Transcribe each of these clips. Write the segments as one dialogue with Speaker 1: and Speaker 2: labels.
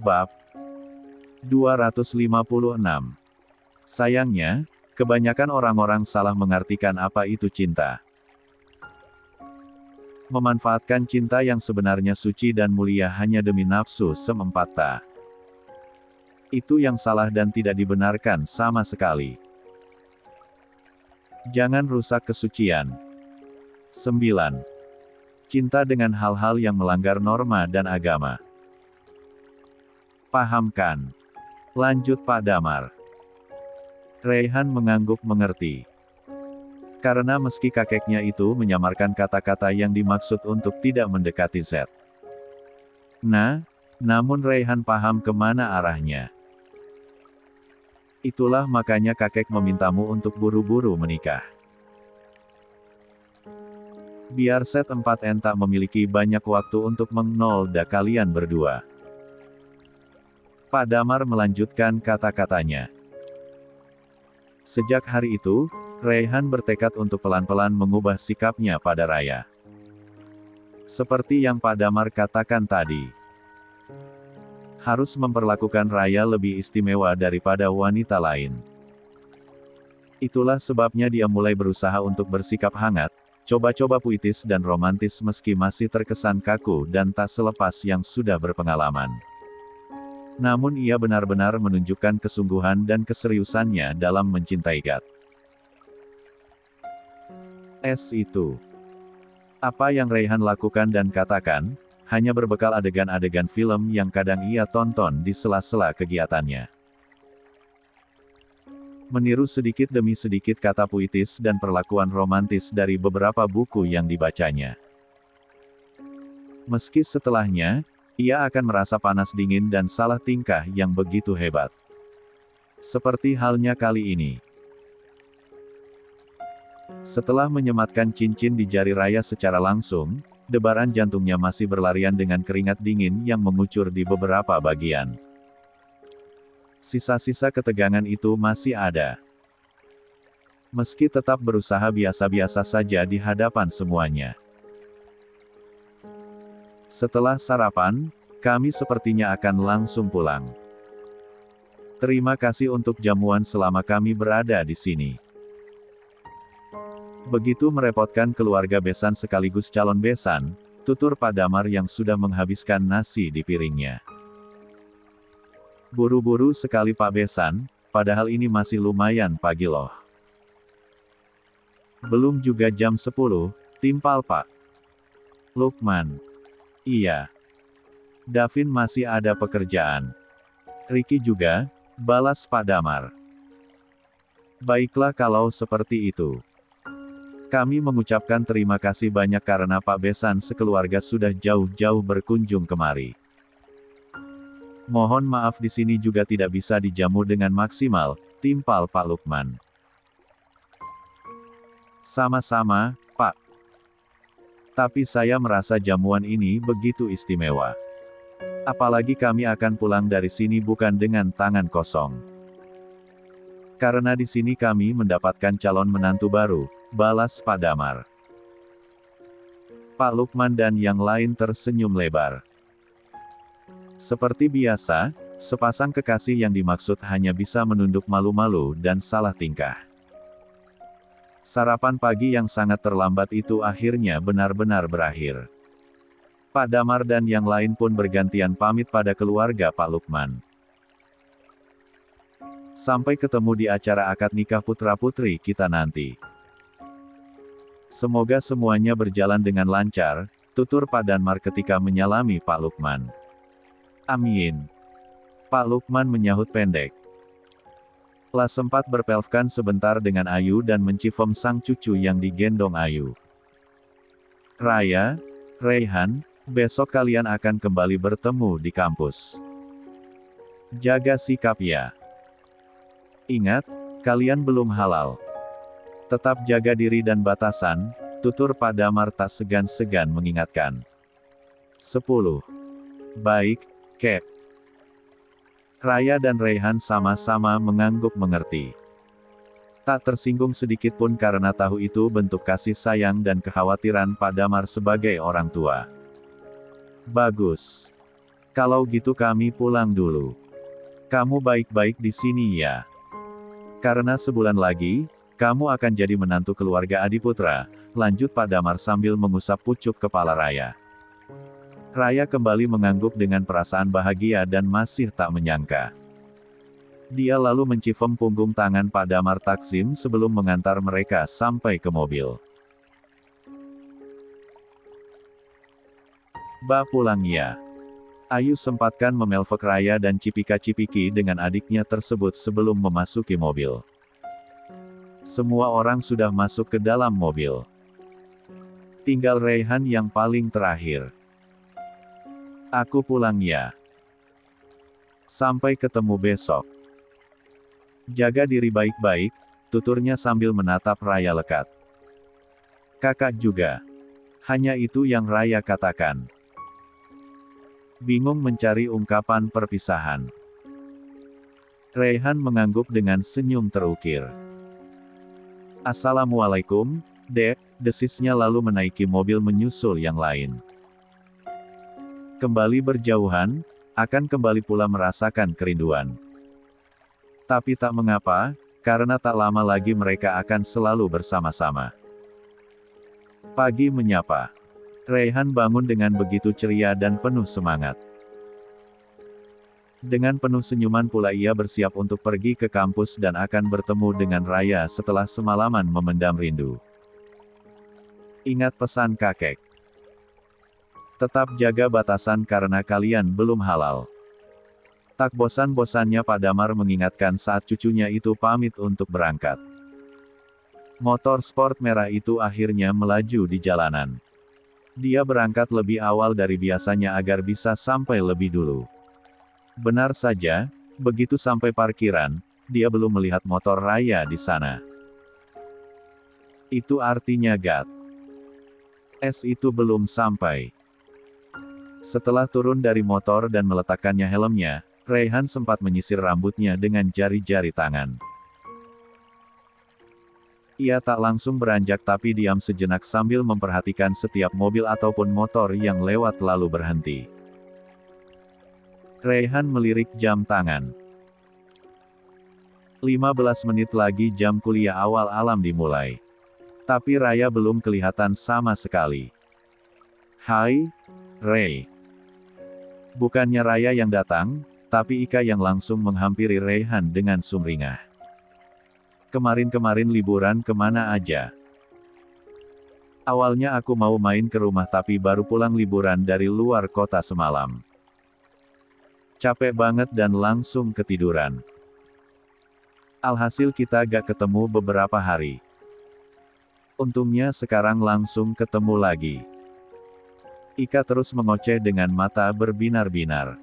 Speaker 1: Bab 256. Sayangnya, kebanyakan orang-orang salah mengartikan apa itu cinta. Memanfaatkan cinta yang sebenarnya suci dan mulia hanya demi nafsu semempata. Itu yang salah dan tidak dibenarkan sama sekali. Jangan rusak kesucian. 9. Cinta dengan hal-hal yang melanggar norma dan agama. Pahamkan. Lanjut Pak Damar. Raihan mengangguk mengerti. Karena meski kakeknya itu menyamarkan kata-kata yang dimaksud untuk tidak mendekati Z. Namun Raihan paham kemana arahnya. Itulah makanya kakek memintamu untuk buru-buru menikah. Biar Z4N tak memiliki banyak waktu untuk mengnolda kalian berdua. Pak Damar melanjutkan kata-katanya. Sejak hari itu, Raihan bertekad untuk pelan-pelan mengubah sikapnya pada Raya. Seperti yang Pak Damar katakan tadi. Harus memperlakukan Raya lebih istimewa daripada wanita lain. Itulah sebabnya dia mulai berusaha untuk bersikap hangat, coba-coba puitis dan romantis meski masih terkesan kaku dan tak selepas yang sudah berpengalaman. Namun ia benar-benar menunjukkan kesungguhan dan keseriusannya dalam mencintai Gat. Itu. Apa yang Raihan lakukan dan katakan, hanya berbekal adegan-adegan film yang kadang ia tonton di sela-sela kegiatannya. Meniru sedikit demi sedikit kata puitis dan perlakuan romantis dari beberapa buku yang dibacanya. Meski setelahnya, ia akan merasa panas dingin dan salah tingkah yang begitu hebat. Seperti halnya kali ini. Setelah menyematkan cincin di jari Raya secara langsung, debaran jantungnya masih berlarian dengan keringat dingin yang mengucur di beberapa bagian. Sisa-sisa ketegangan itu masih ada. Meski tetap berusaha biasa-biasa saja di hadapan semuanya. Setelah sarapan, kami sepertinya akan langsung pulang. Terima kasih untuk jamuan selama kami berada di sini. Begitu merepotkan keluarga besan sekaligus calon besan, tutur Pak Damar yang sudah menghabiskan nasi di piringnya. Buru-buru sekali Pak Besan, padahal ini masih lumayan pagi loh. Belum juga jam 10, timpal Pak Lukman. Iya. Davin masih ada pekerjaan. Ricky juga, balas Pak Damar. Baiklah kalau seperti itu. Kami mengucapkan terima kasih banyak karena Pak Besan sekeluarga sudah jauh-jauh berkunjung kemari. Mohon maaf di sini juga tidak bisa dijamu dengan maksimal, timpal Pak Lukman. Sama-sama, Pak. Tapi saya merasa jamuan ini begitu istimewa. Apalagi kami akan pulang dari sini bukan dengan tangan kosong. Karena di sini kami mendapatkan calon menantu baru, balas Pak Damar. Pak Lukman dan yang lain tersenyum lebar. Seperti biasa, sepasang kekasih yang dimaksud hanya bisa menunduk malu-malu dan salah tingkah. Sarapan pagi yang sangat terlambat itu akhirnya benar-benar berakhir. Pak Damar dan yang lain pun bergantian pamit pada keluarga Pak Lukman. Sampai ketemu di acara akad nikah putra-putri kita nanti. Semoga semuanya berjalan dengan lancar, tutur Pak Damar ketika menyalami Pak Lukman. Amin. Pak Lukman menyahut pendek. Lah sempat berpelfkan sebentar dengan Ayu dan mencifom sang cucu yang digendong Ayu. Raya, Raihan, besok kalian akan kembali bertemu di kampus. Jaga sikap ya. Ingat, kalian belum halal. Tetap jaga diri dan batasan, tutur Pak Damar tak segan-segan mengingatkan. 10. Baik, Kek. Raya dan Raihan sama-sama mengangguk mengerti. Tak tersinggung sedikit pun karena tahu itu bentuk kasih sayang dan kekhawatiran Pak Damar sebagai orang tua. Bagus. Kalau gitu kami pulang dulu. Kamu baik-baik di sini ya. Karena sebulan lagi, kamu akan jadi menantu keluarga Adiputra, lanjut Pak Damar sambil mengusap pucuk kepala Raya. Raya kembali mengangguk dengan perasaan bahagia dan masih tak menyangka. Dia lalu mencifem punggung tangan Pak Damar Taksim sebelum mengantar mereka sampai ke mobil. Ba pulang ya. Ayu sempatkan memelfek Raya dan Cipika-Cipiki dengan adiknya tersebut sebelum memasuki mobil. Semua orang sudah masuk ke dalam mobil. Tinggal Raihan yang paling terakhir. Aku pulang ya. Sampai ketemu besok. Jaga diri baik-baik, tuturnya sambil menatap Raya lekat. Kakak juga. Hanya itu yang Raya katakan. Bingung mencari ungkapan perpisahan. Raihan mengangguk dengan senyum terukir. Assalamualaikum, Dek, desisnya lalu menaiki mobil menyusul yang lain. Kembali berjauhan, akan kembali pula merasakan kerinduan. Tapi tak mengapa, karena tak lama lagi mereka akan selalu bersama-sama. Pagi menyapa. Raihan bangun dengan begitu ceria dan penuh semangat. Dengan penuh senyuman pula ia bersiap untuk pergi ke kampus dan akan bertemu dengan Raya setelah semalaman memendam rindu. Ingat pesan kakek. Tetap jaga batasan karena kalian belum halal. Tak bosan-bosannya Pak Damar mengingatkan saat cucunya itu pamit untuk berangkat. Motor sport merah itu akhirnya melaju di jalanan. Dia berangkat lebih awal dari biasanya agar bisa sampai lebih dulu. Benar saja, begitu sampai parkiran, dia belum melihat motor Raya di sana. Itu artinya S itu belum sampai. Setelah turun dari motor dan meletakkannya helmnya, Raihan sempat menyisir rambutnya dengan jari-jari tangan. Ia tak langsung beranjak tapi diam sejenak sambil memperhatikan setiap mobil ataupun motor yang lewat lalu berhenti. Raihan melirik jam tangan. 15 menit lagi jam kuliah awal alam dimulai. Tapi Raya belum kelihatan sama sekali. Hai, Ray. Bukannya Raya yang datang, tapi Ika yang langsung menghampiri Raihan dengan sumringah. Kemarin-kemarin liburan kemana aja? Awalnya aku mau main ke rumah tapi baru pulang liburan dari luar kota semalam. Capek banget dan langsung ketiduran. Alhasil kita gak ketemu beberapa hari. Untungnya sekarang langsung ketemu lagi. Ika terus mengoceh dengan mata berbinar-binar.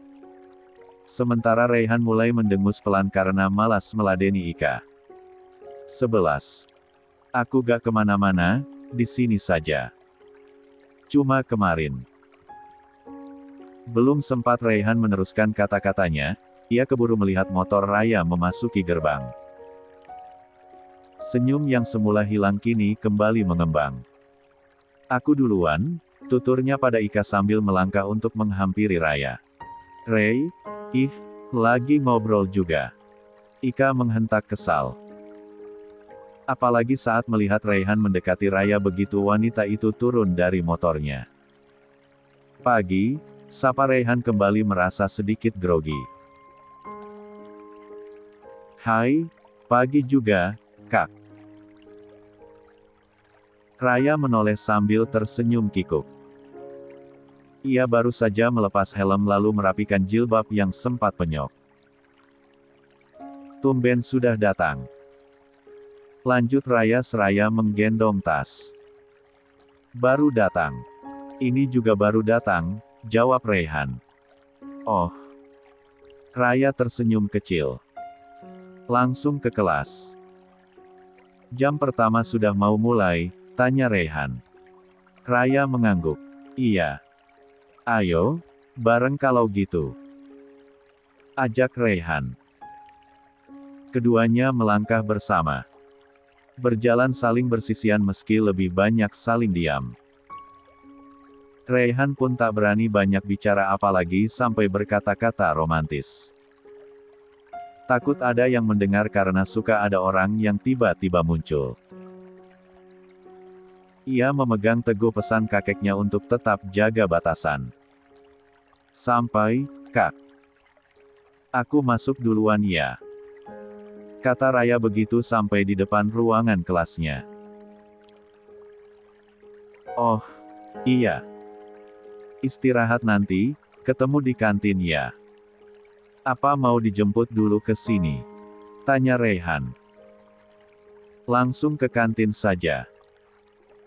Speaker 1: Sementara Raihan mulai mendengus pelan karena malas meladeni Ika. 11. Aku gak kemana-mana, di sini saja. Cuma kemarin. Belum sempat Raihan meneruskan kata-katanya, ia keburu melihat motor Raya memasuki gerbang. Senyum yang semula hilang kini kembali mengembang. Aku duluan, tuturnya pada Ika sambil melangkah untuk menghampiri Raya. Ray, lagi ngobrol juga. Ika menghentak kesal. Apalagi saat melihat Raihan mendekati Raya begitu wanita itu turun dari motornya. Pagi, sapa Raihan kembali merasa sedikit grogi. Hai, pagi juga, Kak. Raya menoleh sambil tersenyum kikuk. Ia baru saja melepas helm lalu merapikan jilbab yang sempat penyok. Tumben sudah datang. Lanjut Raya seraya menggendong tas. Baru datang. Ini juga baru datang, jawab Raihan. Oh. Raya tersenyum kecil. Langsung ke kelas. Jam pertama sudah mau mulai, tanya Raihan. Raya mengangguk. Iya. Ayo, bareng kalau gitu. Ajak Raihan. Keduanya melangkah bersama. Berjalan saling bersisian meski lebih banyak saling diam. Raihan pun tak berani banyak bicara apalagi sampai berkata-kata romantis. Takut ada yang mendengar karena suka ada orang yang tiba-tiba muncul. Ia memegang teguh pesan kakeknya untuk tetap jaga batasan. Sampai, Kak. Aku masuk duluan ya. Kata Raya begitu sampai di depan ruangan kelasnya. Oh, iya. Istirahat nanti, ketemu di kantin ya. Apa mau dijemput dulu ke sini? Tanya Raihan. Langsung ke kantin saja.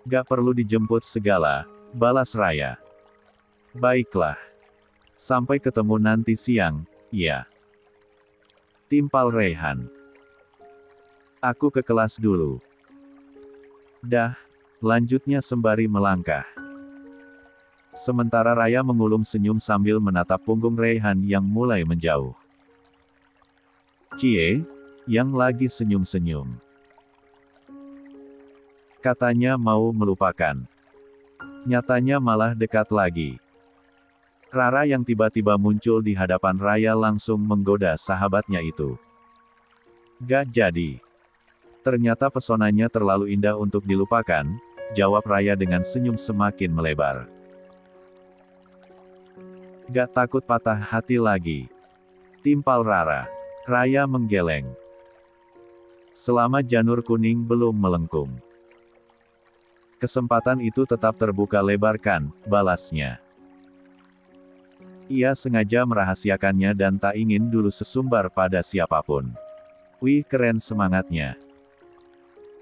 Speaker 1: Gak perlu dijemput segala, balas Raya. Baiklah. Sampai ketemu nanti siang, ya. Timpal Raihan. Aku ke kelas dulu. Dah, lanjutnya sembari melangkah. Sementara Raya mengulum senyum sambil menatap punggung Raihan yang mulai menjauh. Cie, yang lagi senyum-senyum. Katanya mau melupakan. Nyatanya malah dekat lagi. Rara yang tiba-tiba muncul di hadapan Raya langsung menggoda sahabatnya itu. Gak jadi. Ternyata pesonanya terlalu indah untuk dilupakan, jawab Raya dengan senyum semakin melebar. Gak takut patah hati lagi. Timpal Rara. Raya menggeleng. Selama janur kuning belum melengkung. Kesempatan itu tetap terbuka lebarkan, balasnya. Ia sengaja merahasiakannya dan tak ingin dulu sesumbar pada siapapun. Wih, keren semangatnya.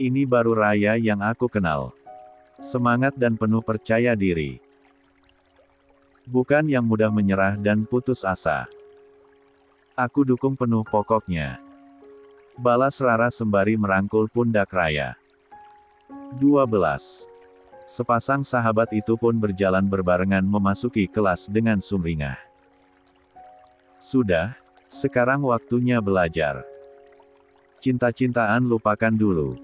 Speaker 1: Ini baru Raya yang aku kenal. Semangat dan penuh percaya diri. Bukan yang mudah menyerah dan putus asa. Aku dukung penuh pokoknya. Balas Rara sembari merangkul pundak Raya. 12. Sepasang sahabat itu pun berjalan berbarengan memasuki kelas dengan sumringah. Sudah, sekarang waktunya belajar. Cinta-cintaan lupakan dulu.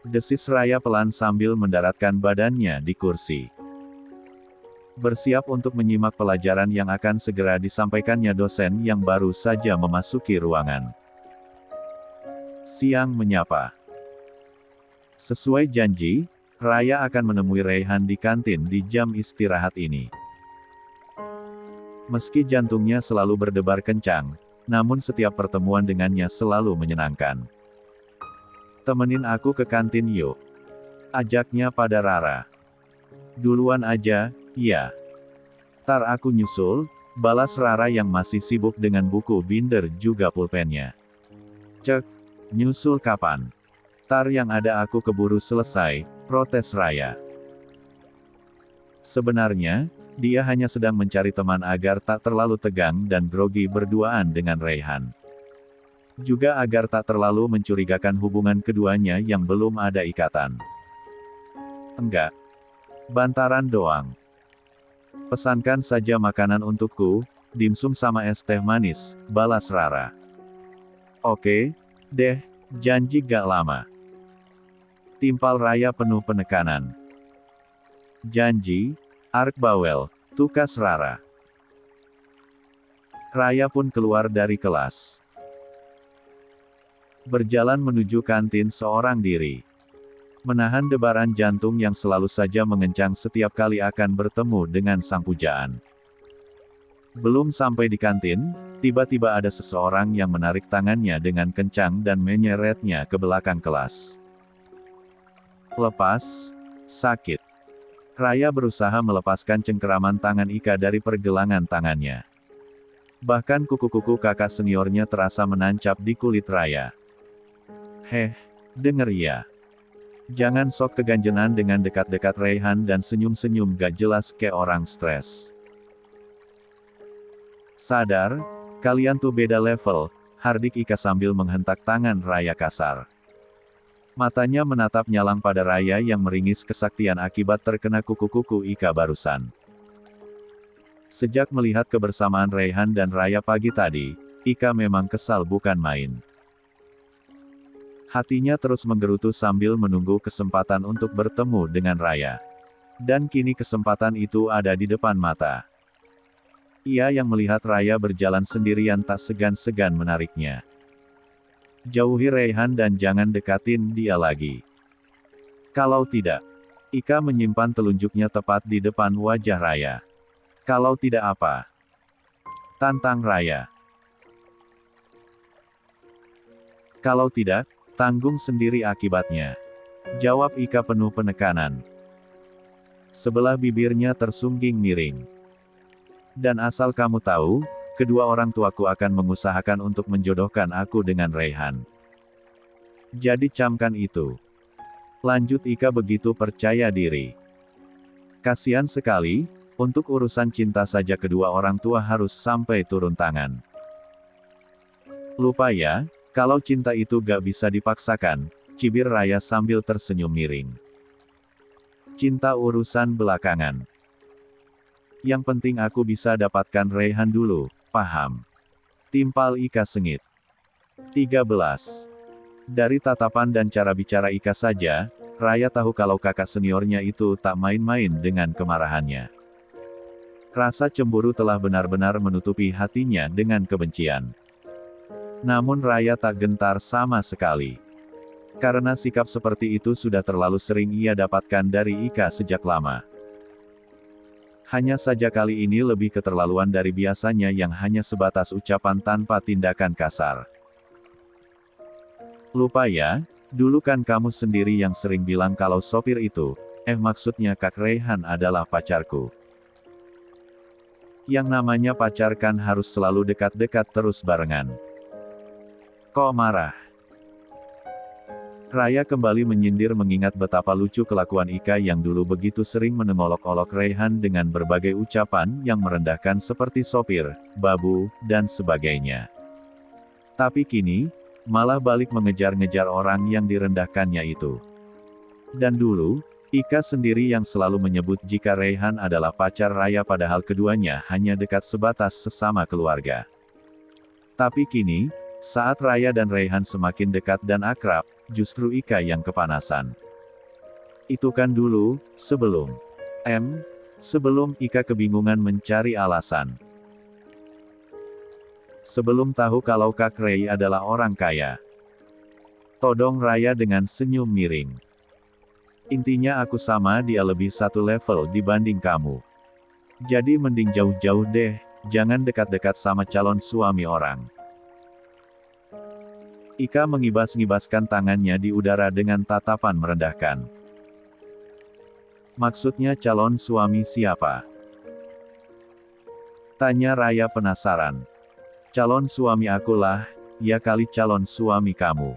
Speaker 1: Desis Raya pelan sambil mendaratkan badannya di kursi. Bersiap untuk menyimak pelajaran yang akan segera disampaikannya dosen yang baru saja memasuki ruangan. Siang menyapa. Sesuai janji, Raya akan menemui Raihan di kantin di jam istirahat ini. Meski jantungnya selalu berdebar kencang, namun setiap pertemuan dengannya selalu menyenangkan. Temenin aku ke kantin yuk. Ajaknya pada Rara. Duluan aja, ya. Tar aku nyusul, balas Rara yang masih sibuk dengan buku binder juga pulpennya. Cek, nyusul kapan? Tar yang ada aku keburu selesai, protes Raya. Sebenarnya, dia hanya sedang mencari teman agar tak terlalu tegang dan grogi berduaan dengan Raihan. Juga agar tak terlalu mencurigakan hubungan keduanya yang belum ada ikatan. Enggak. Bantaran doang. Pesankan saja makanan untukku, dimsum sama es teh manis, balas Rara. Oke, deh, janji gak lama. Timpal Raya penuh penekanan. Janji, Ark bawel, tukas Rara. Raya pun keluar dari kelas. Berjalan menuju kantin seorang diri. Menahan debaran jantung yang selalu saja mengencang setiap kali akan bertemu dengan sang pujaan. Belum sampai di kantin, tiba-tiba ada seseorang yang menarik tangannya dengan kencang dan menyeretnya ke belakang kelas. Lepas, sakit. Raya berusaha melepaskan cengkeraman tangan Ika dari pergelangan tangannya. Bahkan kuku-kuku kakak seniornya terasa menancap di kulit Raya. Heh, denger ya. Jangan sok keganjenan dengan dekat-dekat Raihan dan senyum-senyum gak jelas kayak orang stres. Sadar, kalian tuh beda level, hardik Ika sambil menghentak tangan Raya kasar. Matanya menatap nyalang pada Raya yang meringis kesaktian akibat terkena kuku-kuku Ika barusan. Sejak melihat kebersamaan Raihan dan Raya pagi tadi, Ika memang kesal bukan main. Hatinya terus menggerutu sambil menunggu kesempatan untuk bertemu dengan Raya. Dan kini kesempatan itu ada di depan mata. Ia yang melihat Raya berjalan sendirian tak segan-segan menariknya. Jauhi Raihan dan jangan dekatin dia lagi. Kalau tidak, Ika menyimpan telunjuknya tepat di depan wajah Raya. Kalau tidak apa? Tantang Raya. Kalau tidak, tanggung sendiri akibatnya. Jawab Ika penuh penekanan. Sebelah bibirnya tersungging miring. Dan asal kamu tahu, kedua orang tuaku akan mengusahakan untuk menjodohkan aku dengan Raihan. Jadi camkan itu. Lanjut Ika begitu percaya diri. Kasian sekali, untuk urusan cinta saja kedua orang tua harus sampai turun tangan. Lupa ya, kalau cinta itu gak bisa dipaksakan, cibir Raya sambil tersenyum miring. Cinta urusan belakangan. Yang penting aku bisa dapatkan Raihan dulu, paham? Timpal Ika sengit. 13. Dari tatapan dan cara bicara Ika saja, Raya tahu kalau kakak seniornya itu tak main-main dengan kemarahannya. Rasa cemburu telah benar-benar menutupi hatinya dengan kebencian. Namun Raya tak gentar sama sekali. Karena sikap seperti itu sudah terlalu sering ia dapatkan dari Ika sejak lama. Hanya saja kali ini lebih keterlaluan dari biasanya yang hanya sebatas ucapan tanpa tindakan kasar. Lupa ya, dulu kan kamu sendiri yang sering bilang kalau sopir itu, maksudnya Kak Raihan adalah pacarku. Yang namanya pacar kan harus selalu dekat-dekat terus barengan. Kok marah? Raya kembali menyindir mengingat betapa lucu kelakuan Ika yang dulu begitu sering menengolok-olok Raihan dengan berbagai ucapan yang merendahkan seperti sopir, babu, dan sebagainya. Tapi kini, malah balik mengejar-ngejar orang yang direndahkannya itu. Dan dulu, Ika sendiri yang selalu menyebut jika Raihan adalah pacar Raya padahal keduanya hanya dekat sebatas sesama keluarga. Tapi kini, saat Raya dan Raihan semakin dekat dan akrab, justru Ika yang kepanasan. Itu kan dulu, sebelum Ika kebingungan mencari alasan. Sebelum tahu kalau Kak Ray adalah orang kaya. Todong Raya dengan senyum miring. Intinya aku sama dia lebih satu level dibanding kamu. Jadi mending jauh-jauh deh, jangan dekat-dekat sama calon suami orang. Ika mengibas-ngibaskan tangannya di udara dengan tatapan merendahkan. Maksudnya calon suami siapa? Tanya Raya penasaran. Calon suami akulah, ya kali calon suami kamu.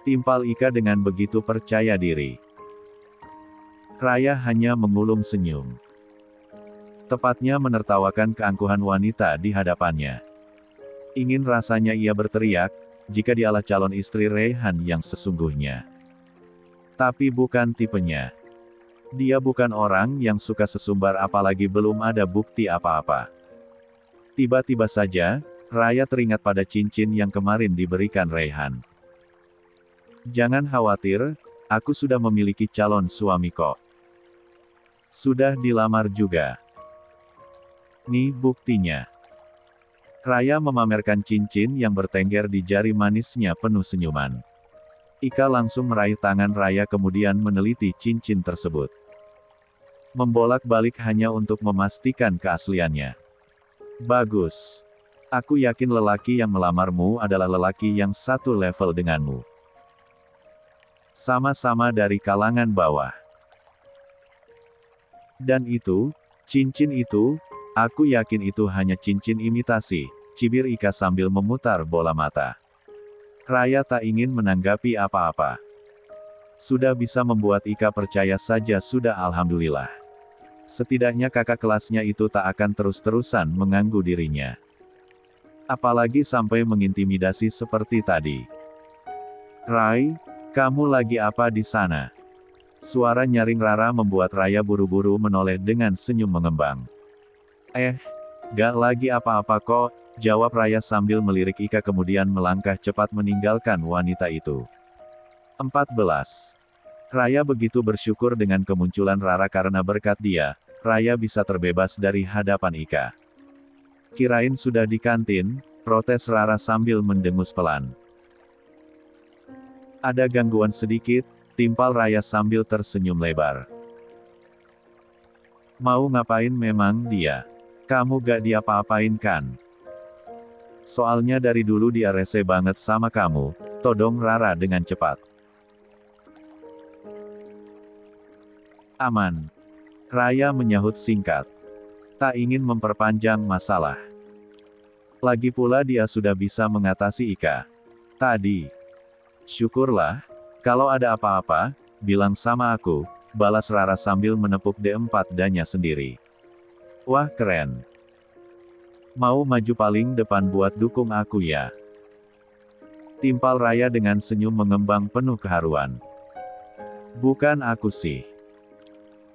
Speaker 1: Timpal Ika dengan begitu percaya diri. Raya hanya mengulum senyum. Tepatnya menertawakan keangkuhan wanita di hadapannya. Ingin rasanya ia berteriak, jika dialah calon istri Raihan yang sesungguhnya. Tapi bukan tipenya. Dia bukan orang yang suka sesumbar apalagi belum ada bukti apa-apa. Tiba-tiba saja, Raya teringat pada cincin yang kemarin diberikan Raihan. Jangan khawatir, aku sudah memiliki calon suami kok. Sudah dilamar juga. Nih buktinya. Raya memamerkan cincin yang bertengger di jari manisnya penuh senyuman. Ika langsung meraih tangan Raya kemudian meneliti cincin tersebut. Membolak-balik hanya untuk memastikan keasliannya. Bagus. Aku yakin lelaki yang melamarmu adalah lelaki yang satu level denganmu. Sama-sama dari kalangan bawah. Dan itu, cincin itu, aku yakin itu hanya cincin imitasi, cibir Ika sambil memutar bola mata. Raya tak ingin menanggapi apa-apa. Sudah bisa membuat Ika percaya saja sudah alhamdulillah. Setidaknya kakak kelasnya itu tak akan terus-terusan mengganggu dirinya. Apalagi sampai mengintimidasi seperti tadi. Rai, kamu lagi apa di sana? Suara nyaring Rara membuat Raya buru-buru menoleh dengan senyum mengembang. Gak lagi apa-apa kok, jawab Raya sambil melirik Ika kemudian melangkah cepat meninggalkan wanita itu. 14. Raya begitu bersyukur dengan kemunculan Rara karena berkat dia, Raya bisa terbebas dari hadapan Ika. Kirain sudah di kantin, protes Rara sambil mendengus pelan. Ada gangguan sedikit, timpal Raya sambil tersenyum lebar. Mau ngapain memang dia? Kamu gak diapa-apain kan? Soalnya dari dulu dia rese banget sama kamu, todong Rara dengan cepat. Aman. Raya menyahut singkat. Tak ingin memperpanjang masalah. Lagi pula dia sudah bisa mengatasi Ika. Tadi. Syukurlah. Kalau ada apa-apa, bilang sama aku, balas Rara sambil menepuk D4 danya sendiri. Wah keren. Mau maju paling depan buat dukung aku ya? Timpal Raya dengan senyum mengembang penuh keharuan. Bukan aku sih.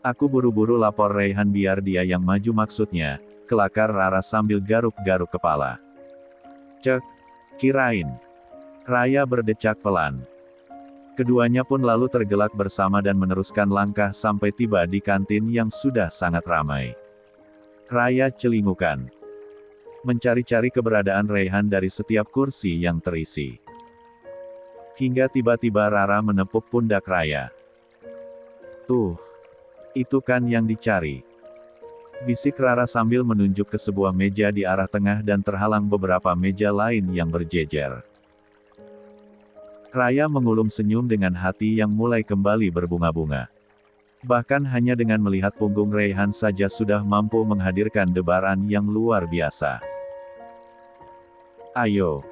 Speaker 1: Aku buru-buru lapor Raihan biar dia yang maju maksudnya, kelakar Rara sambil garuk-garuk kepala. Cek, kirain. Raya berdecak pelan. Keduanya pun lalu tergelak bersama dan meneruskan langkah sampai tiba di kantin yang sudah sangat ramai. Raya celingukan. Mencari-cari keberadaan Raihan dari setiap kursi yang terisi. Hingga tiba-tiba Rara menepuk pundak Raya. Tuh. Itu kan yang dicari. Bisik Rara sambil menunjuk ke sebuah meja di arah tengah dan terhalang beberapa meja lain yang berjejer. Raya mengulum senyum dengan hati yang mulai kembali berbunga-bunga. Bahkan hanya dengan melihat punggung Raihan saja sudah mampu menghadirkan debaran yang luar biasa. Ayo.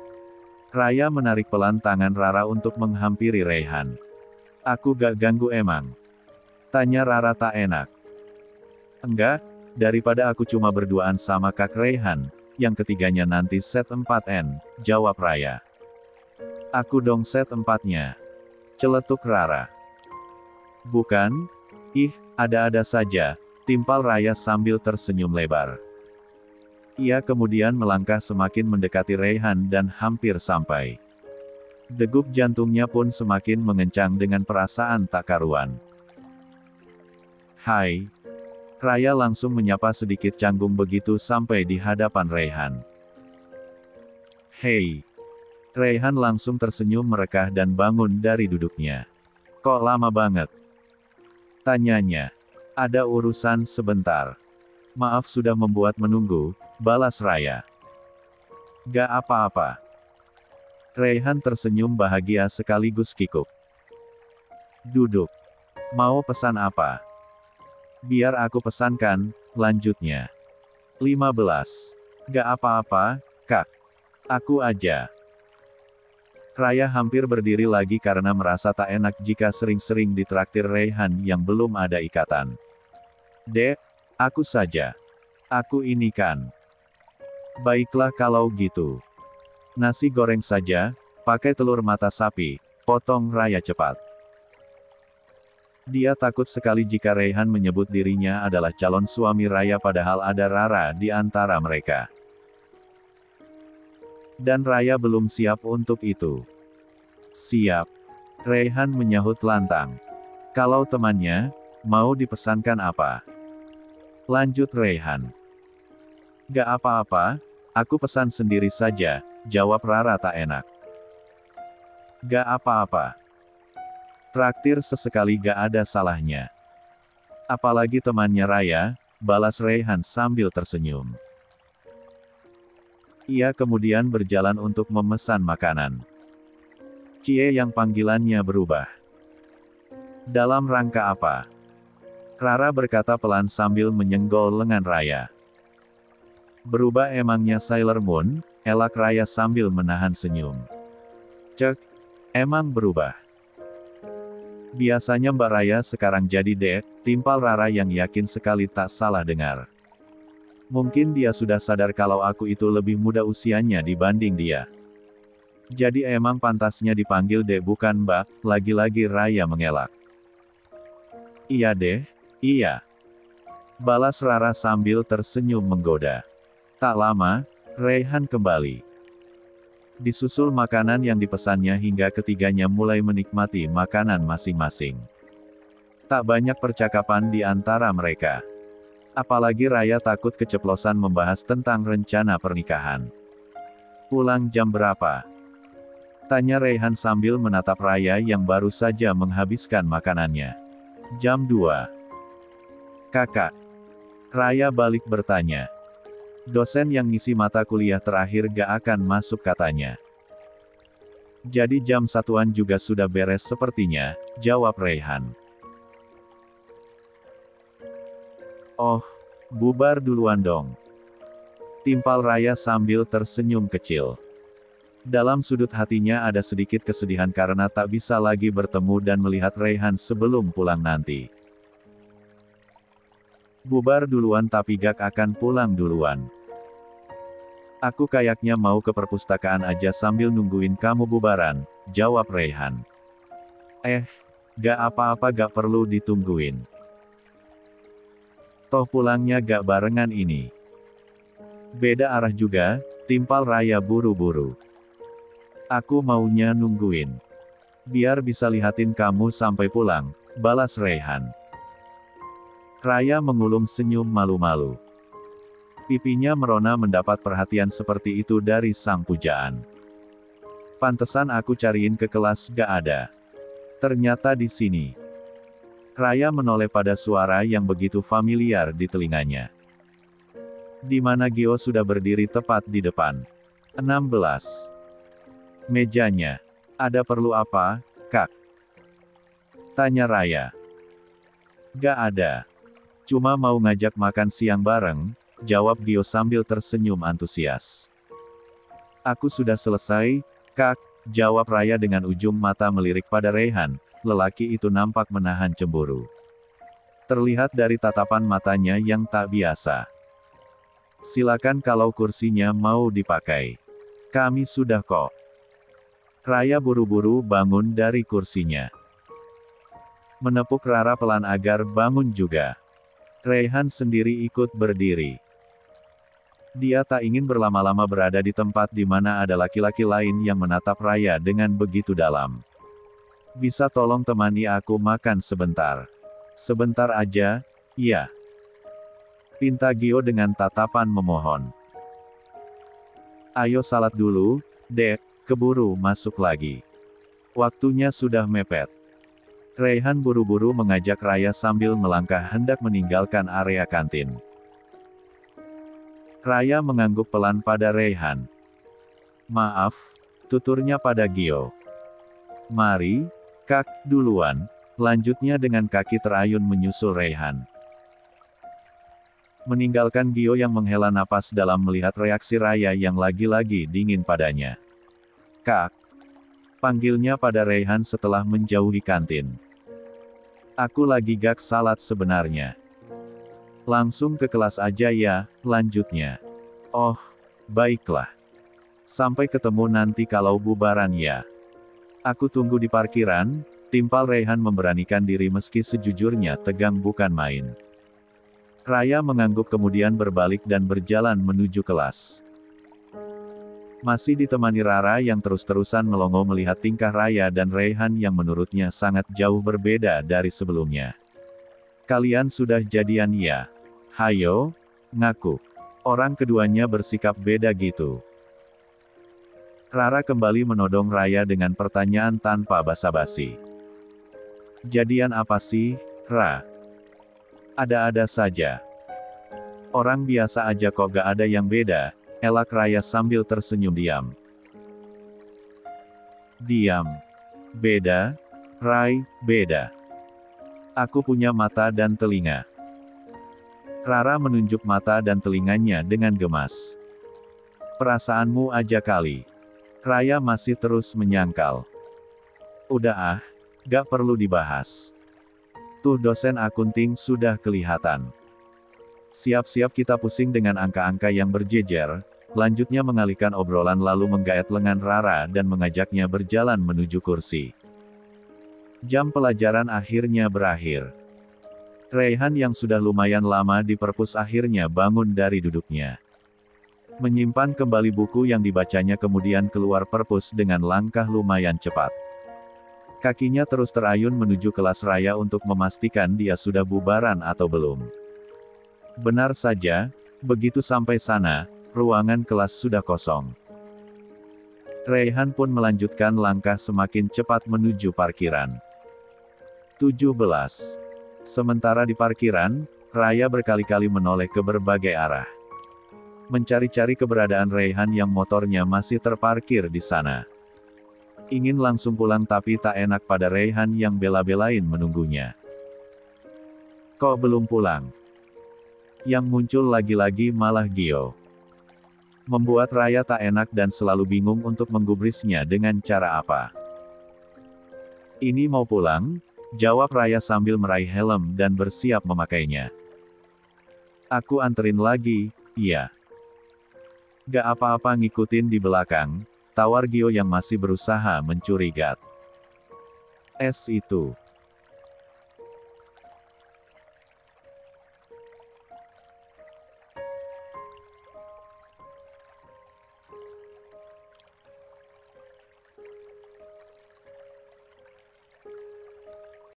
Speaker 1: Raya menarik pelan tangan Rara untuk menghampiri Raihan. Aku gak ganggu emang? Tanya Rara tak enak. Enggak, daripada aku cuma berduaan sama Kak Raihan, yang ketiganya nanti set 4N, jawab Raya. Aku dong set 4-nya. Celetuk Rara. Bukan? Ih, ada-ada saja, timpal Raya sambil tersenyum lebar. Ia kemudian melangkah semakin mendekati Raihan dan hampir sampai. Degup jantungnya pun semakin mengencang dengan perasaan tak karuan. Hai. Raya langsung menyapa sedikit canggung begitu sampai di hadapan Raihan. Hei. Raihan langsung tersenyum merekah dan bangun dari duduknya. Kok lama banget? Tanyanya. Ada urusan sebentar. Maaf sudah membuat menunggu, balas Raya. Gak apa-apa. Raihan tersenyum bahagia sekaligus kikuk. Duduk. Mau pesan apa? Biar aku pesankan, lanjutnya. 15. Gak apa-apa, Kak. Aku aja. Raya hampir berdiri lagi karena merasa tak enak jika sering-sering ditraktir Raihan yang belum ada ikatan. Dek, aku saja. Aku ini kan. Baiklah kalau gitu. Nasi goreng saja, pakai telur mata sapi, potong Raya cepat. Dia takut sekali jika Raihan menyebut dirinya adalah calon suami Raya padahal ada Rara di antara mereka. Dan Raya belum siap untuk itu. Siap. Raihan menyahut lantang. Kalau temannya, mau dipesankan apa? Lanjut Raihan. Gak apa-apa, aku pesan sendiri saja, jawab Rara tak enak. Gak apa-apa. Traktir sesekali gak ada salahnya. Apalagi temannya Raya, balas Raihan sambil tersenyum. Ia kemudian berjalan untuk memesan makanan. Cie yang panggilannya berubah. Dalam rangka apa? Rara berkata pelan sambil menyenggol lengan Raya. Berubah emangnya Sailor Moon, elak Raya sambil menahan senyum. Cek, emang berubah. Biasanya Mbak Raya sekarang jadi dek, timpal Rara yang yakin sekali tak salah dengar. Mungkin dia sudah sadar kalau aku itu lebih muda usianya dibanding dia. Jadi emang pantasnya dipanggil dek bukan Mbak, lagi-lagi Raya mengelak. Iya deh, iya. Balas Rara sambil tersenyum menggoda. Tak lama, Raihan kembali. Disusul makanan yang dipesannya hingga ketiganya mulai menikmati makanan masing-masing. Tak banyak percakapan di antara mereka. Apalagi Raya takut keceplosan membahas tentang rencana pernikahan. Pulang jam berapa? Tanya Raihan sambil menatap Raya yang baru saja menghabiskan makanannya. Jam 2. Kakak. Raya balik bertanya. Dosen yang ngisi mata kuliah terakhir gak akan masuk katanya. Jadi jam 1-an juga sudah beres sepertinya, jawab Raihan. Oh, bubar duluan dong. Timpal Raya sambil tersenyum kecil. Dalam sudut hatinya ada sedikit kesedihan karena tak bisa lagi bertemu dan melihat Raihan sebelum pulang nanti. Bubar duluan tapi gak akan pulang duluan. Aku kayaknya mau ke perpustakaan aja sambil nungguin kamu bubaran, jawab Raihan. Gak apa-apa, gak perlu ditungguin. Toh pulangnya gak barengan ini. Beda arah juga, timpal Raya buru-buru. Aku maunya nungguin. Biar bisa lihatin kamu sampai pulang, balas Raihan. Raya mengulum senyum malu-malu. Pipinya merona mendapat perhatian seperti itu dari sang pujaan. Pantesan aku cariin ke kelas gak ada. Ternyata di sini. Raya menoleh pada suara yang begitu familiar di telinganya. Di mana Gio sudah berdiri tepat di depan. 16. Mejanya. Ada perlu apa, Kak? Tanya Raya. Gak ada. Cuma mau ngajak makan siang bareng, jawab Gio sambil tersenyum antusias. Aku sudah selesai, Kak, jawab Raya dengan ujung mata melirik pada Raihan. Lelaki itu nampak menahan cemburu. Terlihat dari tatapan matanya yang tak biasa. Silakan kalau kursinya mau dipakai. Kami sudah kok. Raya buru-buru bangun dari kursinya. Menepuk Rara pelan agar bangun juga. Raihan sendiri ikut berdiri. Dia tak ingin berlama-lama berada di tempat di mana ada laki-laki lain yang menatap Raya dengan begitu dalam. Bisa tolong temani aku makan sebentar? Sebentar aja, iya. Pinta Gio dengan tatapan memohon. Ayo salat dulu, Dek, keburu masuk lagi. Waktunya sudah mepet. Raihan buru-buru mengajak Raya sambil melangkah hendak meninggalkan area kantin. Raya mengangguk pelan pada Raihan. Maaf, tuturnya pada Gio. Mari, Kak, duluan, lanjutnya dengan kaki terayun menyusul Raihan. Meninggalkan Gio yang menghela napas dalam melihat reaksi Raya yang lagi-lagi dingin padanya. Kak, panggilnya pada Raihan setelah menjauhi kantin. Aku lagi gak salat sebenarnya. Langsung ke kelas aja ya, lanjutnya. Oh, baiklah. Sampai ketemu nanti kalau bubaran ya. Aku tunggu di parkiran, timpal Raihan memberanikan diri meski sejujurnya tegang bukan main. Raya mengangguk kemudian berbalik dan berjalan menuju kelas. Masih ditemani Rara yang terus-terusan melongo melihat tingkah Raya dan Raihan yang menurutnya sangat jauh berbeda dari sebelumnya. Kalian sudah jadian ya? Hayo, ngaku. Orang keduanya bersikap beda gitu. Rara kembali menodong Raya dengan pertanyaan tanpa basa-basi. Jadian apa sih, Ra? Ada-ada saja. Orang biasa aja kok gak ada yang beda, elak Raya sambil tersenyum diam. Diam. Beda? Rai, beda. Aku punya mata dan telinga. Rara menunjuk mata dan telinganya dengan gemas. Perasaanmu aja kali. Raya masih terus menyangkal. Udah gak perlu dibahas. Tuh dosen akunting sudah kelihatan. Siap-siap kita pusing dengan angka-angka yang berjejer, lanjutnya mengalihkan obrolan lalu menggaet lengan Rara dan mengajaknya berjalan menuju kursi. Jam pelajaran akhirnya berakhir. Raihan yang sudah lumayan lama di perpus akhirnya bangun dari duduknya. Menyimpan kembali buku yang dibacanya kemudian keluar perpus dengan langkah lumayan cepat. Kakinya terus terayun menuju kelas Raya untuk memastikan dia sudah bubaran atau belum. Benar saja, begitu sampai sana, ruangan kelas sudah kosong. Raihan pun melanjutkan langkah semakin cepat menuju parkiran. 17. Sementara di parkiran, Raya berkali-kali menoleh ke berbagai arah. Mencari-cari keberadaan Raihan yang motornya masih terparkir di sana. Ingin langsung pulang tapi tak enak pada Raihan yang bela-belain menunggunya. Kok belum pulang? Yang muncul lagi-lagi malah Gio. Membuat Raya tak enak dan selalu bingung untuk menggubrisnya dengan cara apa. Ini mau pulang? Jawab Raya sambil meraih helm dan bersiap memakainya. Aku anterin lagi, iya. Gak apa-apa ngikutin di belakang, tawar Gio yang masih berusaha mencuri gat. Es itu.